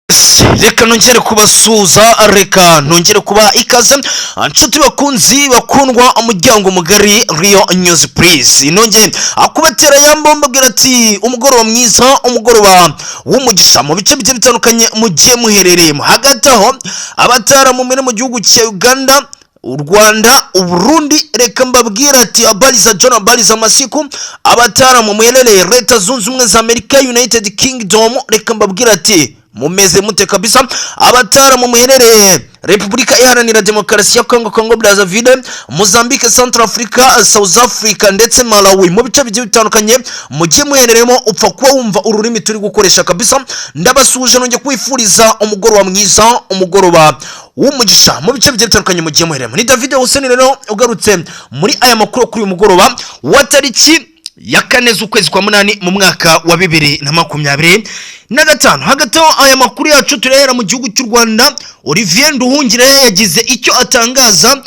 reka nongere kubasuza, reka nongere kuba ikaze inshuti bakunzi bakundwa umuryango mugari Rio News Please. Nongere akubatera yambo mbabwira ati umugoroba mwiza, umugoroba w'umugisha mu bice bice bitandukanye mugiye muherereyemo. Hagati aho abatara mu mbere mu gihugu cya Uganda, u Rwanda, u Burundi, reka mbabwira ati habari za John, habari za masiku. Abatara mu muherereye Leta Zunze Ubumwe za Amerika, United Kingdom, reka mbabwira ati mumeze mute kabisa. Abatara mu muherereye Republika Iharanira Demokarasi ya Congo, Congo Brazzaville, Mozambique, Central Africa, South Africa ndetse Malawi, mu bice bigiye bitandukanye mugiye muherereyemo, upfa kuba wumva ururimi turi gukoresha kabisa. Ndabasuje nongeye kwifuriza umugoroba mwiza, umugoroba w'umugisha mu bice bigiye bitandukanye mugiye muherereyemo. Ni David Hussein rero ugarutse muri aya makuru kuri uyu mugoroba wa tariki ya 4 z'ukwezi kwa munani mu mwaka wa 2025. Hagati aho aya makuru yacu turahera mu gihugu cy'u Rwanda. Olivier Nduhungire yagize icyo atangaza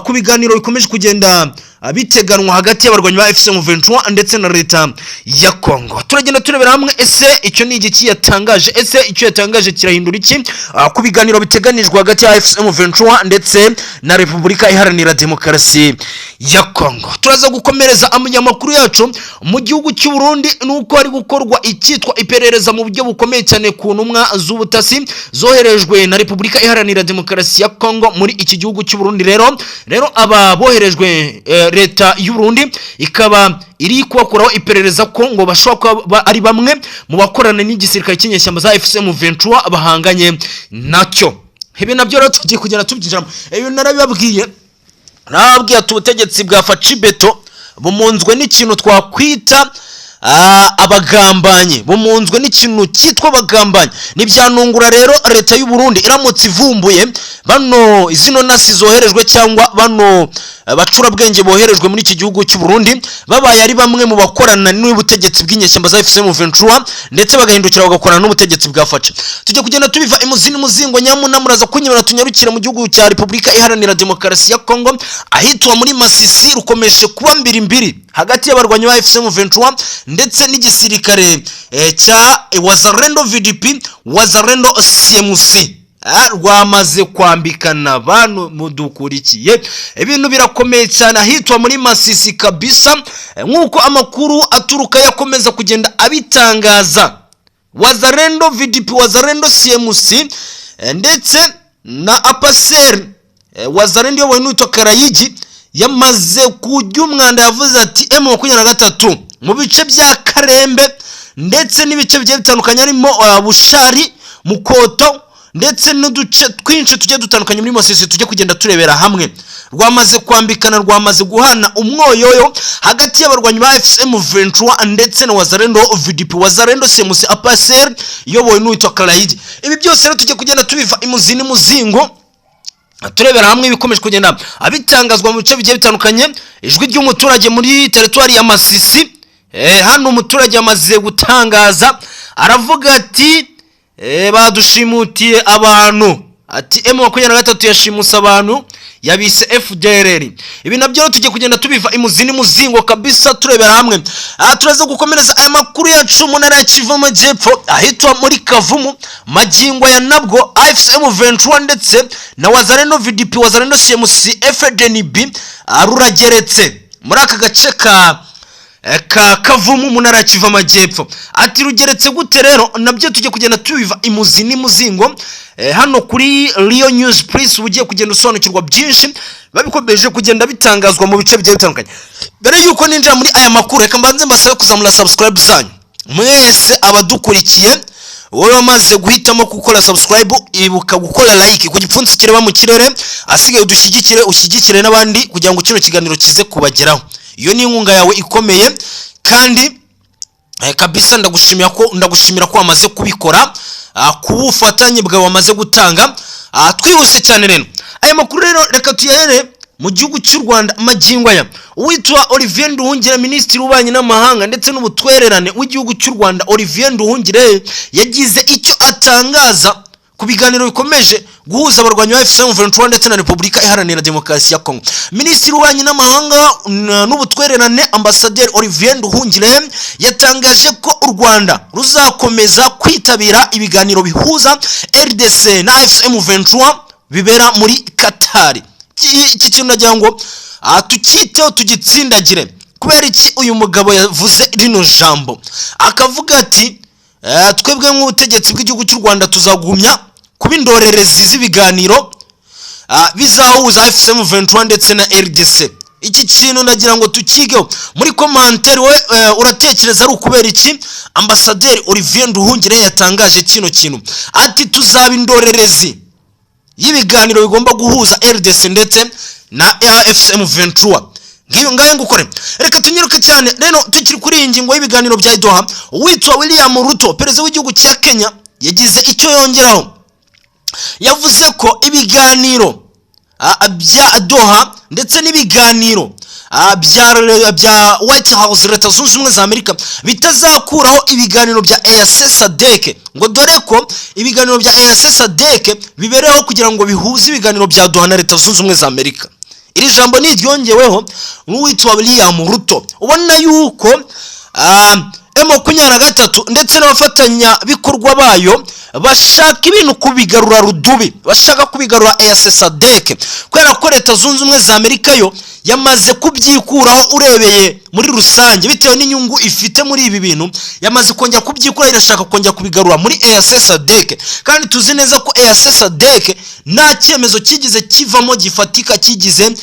ku biganiro bikomeje kugenda biteganwa hagati y'abarwanyi ba FCM23 ndetse na leta ya Congo. Turagenda turebera hamwe ese icyo ni igiki yatangaje, ese icyo yatangaje kirahindura iki ku biganiro biteganijwe hagati ya FCM23 ndetse na Republika Iharanira Demokarasi ya Congo. Turaza gukomereza amakuru yacu mu gihugu cy'u Burundi, nuko ari gukorwa icyitwa iperereza mu buryo bukomeye cyane ku ntumwa z'ubutasi zoherejwe na Republika Iharanira Demokarasi ya Congo muri iki gihugu cy'u Burundi. Rero aba boherejwe leta y'u Burundi ikaba iri kubakuraho iperereza ko ngo bashobora kuba ari bamwe mu bakorana n'igisirikare cy'inyeshyamba za FCM23 bahanganye nacyo. Ibi nabyo rero tugiye kugenda tubyinjiramo. Ibi narabibabwiye ubutegetsi bwa Facibeto bumunzwe n'ikintu twakwita abagambanyi, bumunzwe n'ikintu cyitwa abagambanyi. Nibyanungura rero leta y'u Burundi iramutse ivumbuye bano izino nasi zoherejwe cyangwa bano bacura bwenge boherejwe muri iki gihugu cy'u Burundi babaye ari bamwe mu bakorana n'ubutegetsi bw'inyeshyamba za FCM23 ndetse bagahindukira bagakorana n'ubutegetsi bwa Faci. Tujye kugenda tubiva imuzini muzingo nyamuna muraza kunyibana tunyarukira mu gihugu cya Republika Iharanira Demokarasi ya Congo, ahitwa muri Masisi. Rukomeje kuba mbiri hagati y'abarwanyi ba FCM23 ndetse n'igisirikare cya Wazalendo VDP, Wazalendo CMC. Rwamaze kwambikana abantu mudukurikiye, ibintu birakomeye cyane ahitwa muri Masisi kabisa, nkuko amakuru aturuka yakomeza kugenda abitangaza. Wazalendo VDP, Wazalendo CMC ndetse na APASER, Wazalendo yobowe n'uwitwa Karayigi, yamaze kujya umwanda. Yavuze ati M23 mu bice bya Karembe ndetse n'ibice bigiye bitandukanye harimo Bushari, Mukoto ndetse n'uduce twinshi tugiye dutandukanye muri Masisi tujye kugenda turebera hamwe. Rwamaze kwambikana, rwamaze guhana umwoyoyo hagati y'abarwanyi ba FCM23 ndetse na Wazalendo VDP, Wazalendo CMC, APASER yobowe n'uwitwa Karayigi. Ibi byose rero tujye kugenda tubiva imuzini muzingo turebera hamwe ibikomeje kugenda abitangazwa mu bice bigiye bitandukanye. Ijwi ry'umuturage muri territoire ya Masisi, hano umuturage amaze gutangaza, aravuga ati badushimutiye abantu, ati M23 yashimusa abantu yabise FDLR. Ibi nabyo tujye kugenda tubiva imuzini muzingo kabisa turebera hamwe. Turaza gukomereza aya makuru yacu mu ntara ya Kivu Amajyepfo, ahitwa muri Kavumu. Magingo ya nabwo FCM23 ndetse na Wazalendo VDP, Wazalendo CMC, FDNB rurageretse muri aka gace ka Kavumu mu ntara ya Kivu Amajyepfo. Ati rugeretse gute rero? Nabyo tujye kugenda tubiva imuzini muzingo hano kuri Rio News Please, ugiye kugenda usobanukirwa byinshi babikomeje kugenda bitangazwa mu bice bigiye bitandukanye. Mbere yuko ninjira muri aya makuru, reka mbanze mbasabe kuzamura subscribe zanyu mwese abadukurikiye. Wowe wamaze guhitamo gukora subscribe, ibuka gukora like ku gipfunsi kireba mu kirere, asigaye ushyigikire n'abandi kugira ngo kino kiganiro kize kubageraho. Iyo ni inkunga yawe ikomeye kandi kabisa ndagushimira ko wamaze kubikora, kubufatanye bwawe wamaze gutanga. Twihuse cyane rero aya makuru rero reka tuyahere mu gihugu cy'u Rwanda. Magingo aya uwitwa Olivier Nduhungire, Minisitiri w'Ububanyi n'Amahanga ndetse n'Ubutwererane w'igihugu cy'u Rwanda, Olivier Nduhungire yagize icyo atangaza ku biganiro bikomeje guhuza abarwanyi ba M23 ndetse na Repubulika Iharanira Demokarasi ya Kongo. Minisitiri w'Ububanyi n'Amahanga n'Ubutwererane Ambasaderi Olivier Nduhungire yatangaje ko u Rwanda ruzakomeza kwitabira ibiganiro bihuza RDC na M23 bibera muri Qatar. Iki kintu nagira ngo tukiteho tugitsindagire. Kubera iki uyu mugabo yavuze rino jambo akavuga ati twebwe nk'ubutegetsi bw'igihugu cy'u Rwanda tuzagumya kubindorerezi z'ibiganiro bizahuza M23 ndetse na RDC. Iki kintu nagira ngo tukigeho muri commentaire. We uratekereza ari ukubera iki Ambasaderi Olivier Nduhungire yatangaje kino kintu ati tuzabindorerezi y'ibiganiro bigomba guhuza RDC ndetse na M23? Ngiyo ngaye ngukore. Reka tunyiruke cyane reno tukiri kuri ingingo y'ibiganiro bya Doha. Witwa William Ruto, perezida w'igihugu cya Kenya, yagize icyo yongeraho. Yavuze ko ibiganiro bya Doha ndetse n'ibiganiro bya White House Leta Zunze Ubumwe za Amerika bitazakuraho ibiganiro bya EAC SADC, ngo dore ko ibiganiro bya EAC SADC bibereho kugira ngo bihuze ibiganiro bya Doha na Leta Zunze Ubumwe za Amerika. Iri jambo ni ryongeweho n'uwitwa William Ruto. Ubona yuko M23 ndetse n'abafatanya bikorwa bayo bashaka ibintu kubigarura rudubi, bashaka kubigarura EAC SADC, kubera ko Leta Zunze Ubumwe za Amerika yo yamaze kubyikuraho urebeye muri rusange bitewe n'inyungu ifite muri ibi bintu. Yamaze kongera kubyikura, irashaka kongera kubigarura muri EAC SADC, kandi tuzi neza ko EAC SADC nta cyemezo kigize kivamo gifatika kigize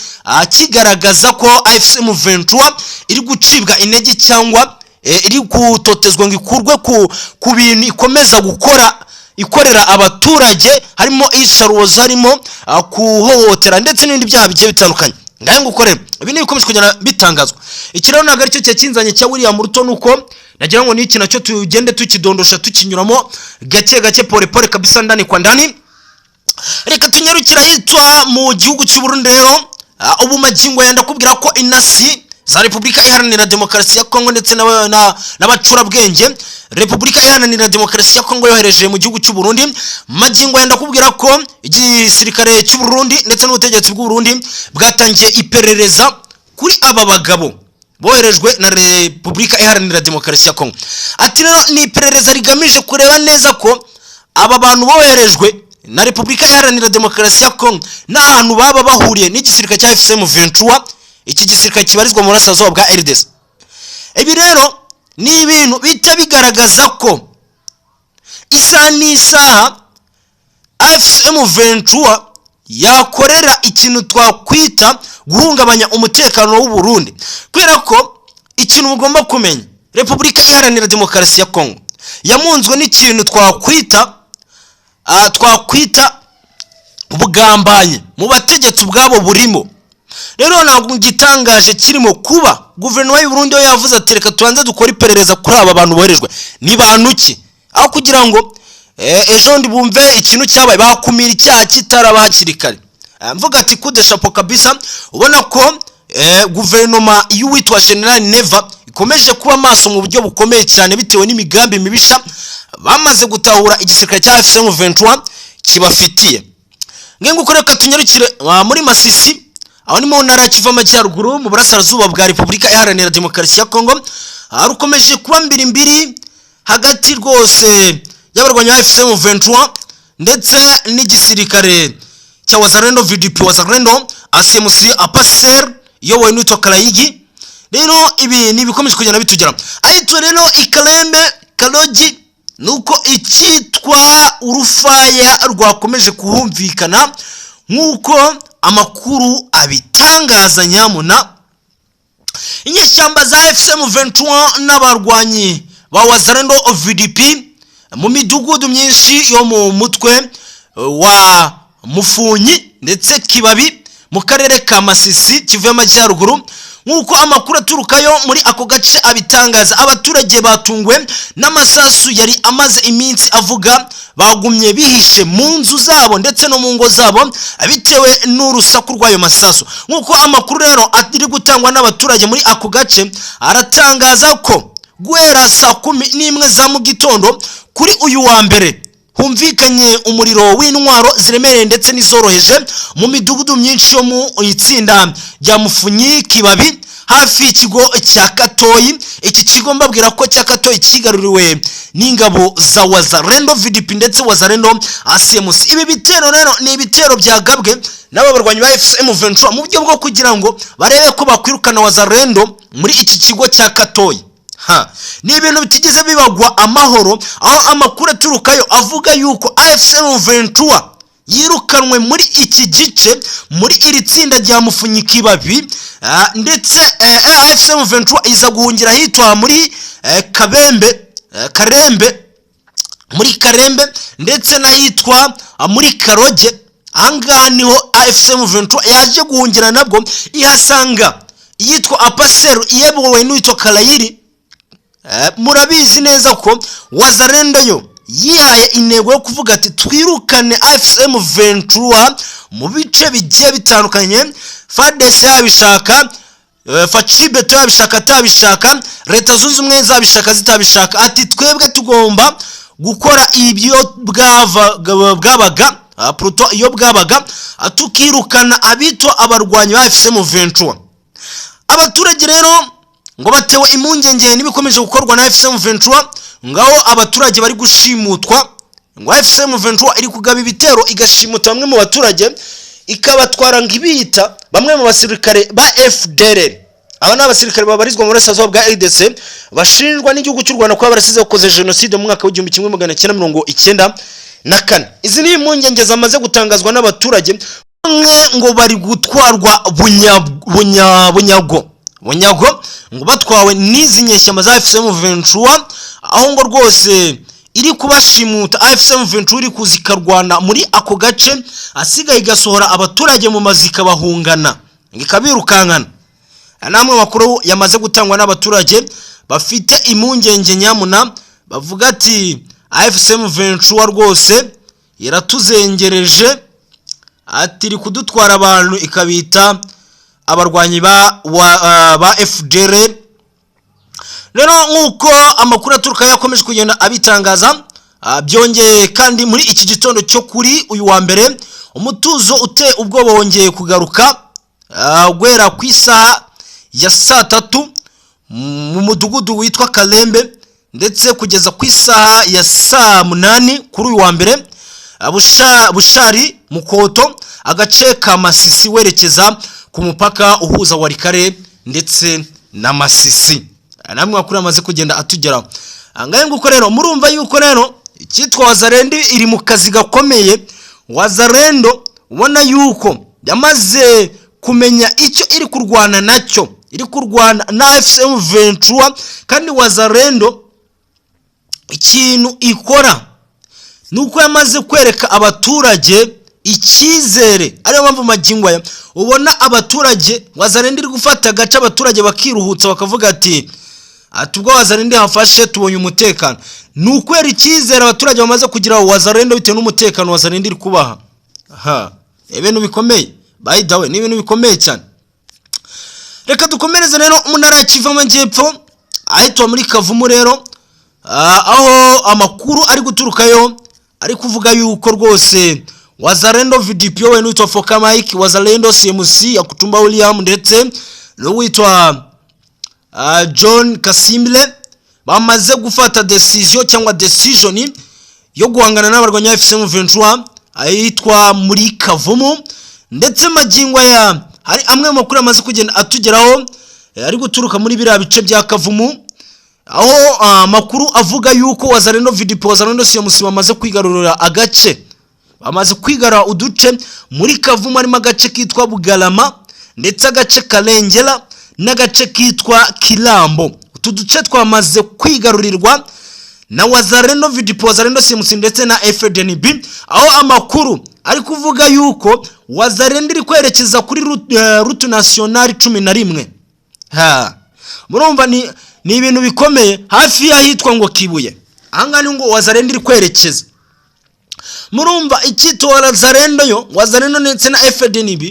kigaragaza ko M23 iri gucibwa intege cyangwa iri gutotezwa ngo ikurwe ku bintu ikomeza gukora ikorera abaturage, harimo isharuza, harimo kuhohotera ndetse n'ibindi byaha bigiye bitandukanye. Ngaye ngukorera ibi ni bikomeje kugenda bitangazwa. Ikiraro naga aricyo cyakinzanye cya William Ruto, nuko nagira ngo niki nacyo tugende tukidondosha tukinyuramo gake gake pole pole kabisa ndani kwa ndani. Reka tunyarukira hitwa mu gihugu cy'u Burundi. Rero ubu magingo yenda kubwira ko inasi za Repubulika Iharanira Demokarasi ya Kongo ndetse n'abacurabwenge Repubulika Iharanira Demokarasi ya Kongo yohereje mu gihugu cy'u Burundi. Magingo yenda kubwira ko igisirikare cy'u Burundi ndetse n'ubutegetsi bw'u Burundi bwatangiye iperereza kuri aba bagabo boherejwe na Repubulika Iharanira Demokarasi ya Kongo. Ati rero ni iperereza rigamije kureba neza ko aba bantu boherejwe na Repubulika Iharanira Demokarasi ya Kongo n'ahantu baba bahuriye n'igisirikare cya M23, iki gisirikare kibarizwa mu burasirazuba bwa RDC. Ibi rero ni ibintu bita bigaragaza ko isa n'isaha M23 yakorera ikintu twakwita guhungabanya umutekano w'u Burundi, kubera ko ikintu ugomba kumenya Repubulika Iharanira Demokarasi ya Kongo yamunzwe n'ikintu twakwita ubugambanye mu bategetsi ubwabo burimo. Rero ntabwo gitangaje kirimo kuba guverinoma y'u Burundi yavuze ati reka tubanze dukora iperereza kuri aba bantu boherejwe ni bantu ki, aho kugira ngo ejo ndi bumve ikintu cyabaye bakumira icyaha kitaraba hakiri kare. Mvuga ati coup de chapeau kabisa. Ubona ko guverinoma y'uwitwa General Neva ikomeje kuba maso mu buryo bukomeye cyane bitewe n'imigambi mibisha bamaze gutahura igisirikare cya M23 kibafitiye. Ngengo koreka tunyarukire muri Masisi, aho ni mu ntara Kivu Amajyaruguru mu burasirazuba bwa Repubulika Iharanira Demokarasi ya Kongo. Rukomeje kuba mbiri hagati rwose y'abarwanyi ba M23 ndetse n'igisirikare cya Wazalendo VDP Wazalendo ACMC Apaser yobowe n'utwa Karayigi. Rero ibi ni bikomeje kugenda bitugera ahitwa rero Ikalembe Kaloji, nuko ikitwa urufaya rwakomeje kuhumvikana nkuko amakuru abitangaza. Nyamuna inyeshyamba za M23 n'abarwanyi ba Wazalendo VDP mu midugudu myinshi yo mu mutwe wa Mufunyi ndetse Kibabi mu karere ka Masisi Kivu Amajyaruguru, nkuko amakuru aturukayo muri ako gace abitangaza. Abaturage batungwe n'amasasu yari amaze iminsi avuga, bagumye bihishe mu nzu zabo ndetse no mu ngo zabo bitewe n'urusaku rw'ayo masasu. Nkuko amakuru rero atiri gutangwa n'abaturage muri ako gace aratangaza ko guhera saa 11 za mu gitondo kuri uyu wa mbere humvikanye umuriro w'intwaro ziremereye ndetse n'izoroheje mu midugudu myinshi yo mu itsinda rya Mufunyi Kibabi hafi ikigo cya Katoyi. Iki kigo mbabwira ko cya Katoyi kigaruriwe n'ingabo za Wazalendo VDP ndetse Wazalendo ACMC. Ibi bitero rero ni ibitero byagabwe n'ababarwanyi ba FCM Ventura mu buryo bwo kugira ngo barebe ko bakwirukana Wazalendo muri iki kigo cya Katoyi. Ni ibintu bitigeze bibagwa amahoro, aho amakuru aturukayo avuga yuko AFCM Ventura yirukanwe muri iki gice muri iri tsinda rya Mufunyi Kibabi, ndetse AFCM Ventura iza guhungira hitwa muri Karembe ndetse n'ahitwa muri Karoge. Ahangaha niho AFCM Ventura yaje guhungira, nabwo ihasanga yitwa Apaseru iyobowe n'uwitwa Kalayiri. Murabizi neza ko Wazalendo yo yihaye intego yo kuvuga ati twirukane AFCM Ventura mu bice bigiye bitandukanye. FARDC yabishaka, Facibeto yabishaka, tabishaka, Leta Zunze Ubumwe zabishaka zitabishaka, ati twebwe tugomba gukora ibyo bwabaga Pluto iyo bwabaga tukirukana abitwa abarwanyi ba AFCM Ventura. Abaturage rero ngo batewe impungenge n'ibikomeje gukorwa na AFCM Ventura, ngaho abaturage bari gushimutwa, ngo AFCM Ventura iri kugaba ibitero igashimuta bamwe mu baturage ikabatwara ngibita bamwe mu basirikare ba FDLR. Aba n'abasirikare babarizwa mu burasirazuba bwa RDC bashinjwa n'igihugu cy'u Rwanda kuba barasize gukoze genocide mu mwaka wa 1994. Izi ni impungenge zamaze gutangazwa n'abaturage, ngo bari gutwarwa bunyago ngo batwawe n'izi nyeshyamba za AFCM Ventura, aho ngo rwose iri kubashimuta. AFCM Ventura iri kuzikarwana muri ako gace, asigaye igasohora abaturage mu mazika bahungana ikabirukankana. Namwe makuru yamaze gutangwa n'abaturage bafite impungenge nyamuna, bavuga ati AFCM Ventura rwose iratuzengereje, ati iri kudutwara abantu ikabita abarwanyi ba FDLR. Rero nkuko amakuru aturuka yakomeje kugenda abitangaza, byongeye kandi muri iki gitondo cyo kuri uyu wa mbere umutuzo ute ubwoba wongeye kugaruka gwera ku isaha ya 3 mu mudugudu witwa Kalembe, ndetse kugeza ku isaha ya 8 kuri uyu wa mbere Bushari Mukoto, agace ka Masisi werekeza ku mupaka uhuza Warikare ndetse na Masisi. Namwe makuru amaze kugenda atugeraho. Angaye nguko rero murumva yuko rero icyitwa Wazalendo iri mu kazi gakomeye. Wazalendo ubona yuko yamaze kumenya icyo iri kurwana nacyo, iri kurwana na AFCM Ventura, kandi Wazalendo ikintu ikora nuko yamaze kwereka abaturage icyizere. Ariyo mpamvu magingo aya ubona abaturage Wazalendo iri gufata gace abaturage bakiruhutsa bakavuga ati ubwo Wazalendo hafashe tubonye umutekano. Nukwera icyizere abaturage bamaze kugira Wazalendo bitewe n'umutekano Wazalendo iri kubaha. Ibintu bikomeye, by the way, ni ibintu bikomeye cyane. Reka dukomereze rero umunara Kivu Amajyepfo ahitwa muri Kavumu rero, aho amakuru ari guturukayo ari kuvuga yuko rwose Wazalendo VDP we n'uwitwa Foka Mike, Wazalendo CMC ya Kutumba William ndetse n'uwitwa John Kasimile bamaze gufata decision yo guhangana n'abarwanyi ba FCM Ventura ahitwa muri Kavumu. Ndetse magingo ya hari amwe makuru amaze kugenda atugeraho ari guturuka muri biriya bice bya Kavumu, aho makuru avuga yuko Wazalendo VDP, Wazalendo CMC bamaze kwigarurira agace, bamaze kwigara uduce muri Kavumu, harimo agace kitwa Bugalama ndetse agace Karengera n'agace kitwa Kirambo. Utu duce twamaze kwigarurirwa na Wazalendo VDP, Wazalendo CMC ndetse na FDNB, aho amakuru ari kuvuga yuko Wazalendo iri kwerekeza kuri route nationale 11. Murumva ni ibintu bikomeye hafi y'ahitwa ngo Kibuye. Ahangani ngo Wazalendo iri kwerekeza. Murumva icyito Wazalendo yo, Wazalendo ndetse na FDNB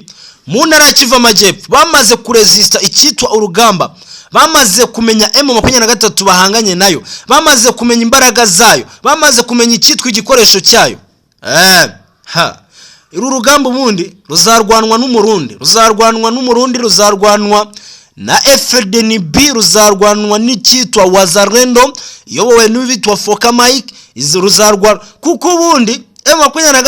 mu ntara Kivu Amajyepfo bamaze kuresista icyitwa urugamba bamaze kumenya M23 bahanganye nayo, bamaze kumenya imbaraga zayo, bamaze kumenya icyitwa igikoresho cyayo. Uru rugamba ubundi ruzarwanwa n'umurundi, ruzarwanwa na FDNB, ruzarwanwa n'icyitwa Wazalendo iyobowe n'uwitwa Foka Mike, ruzarwanwa kuko ubundi M23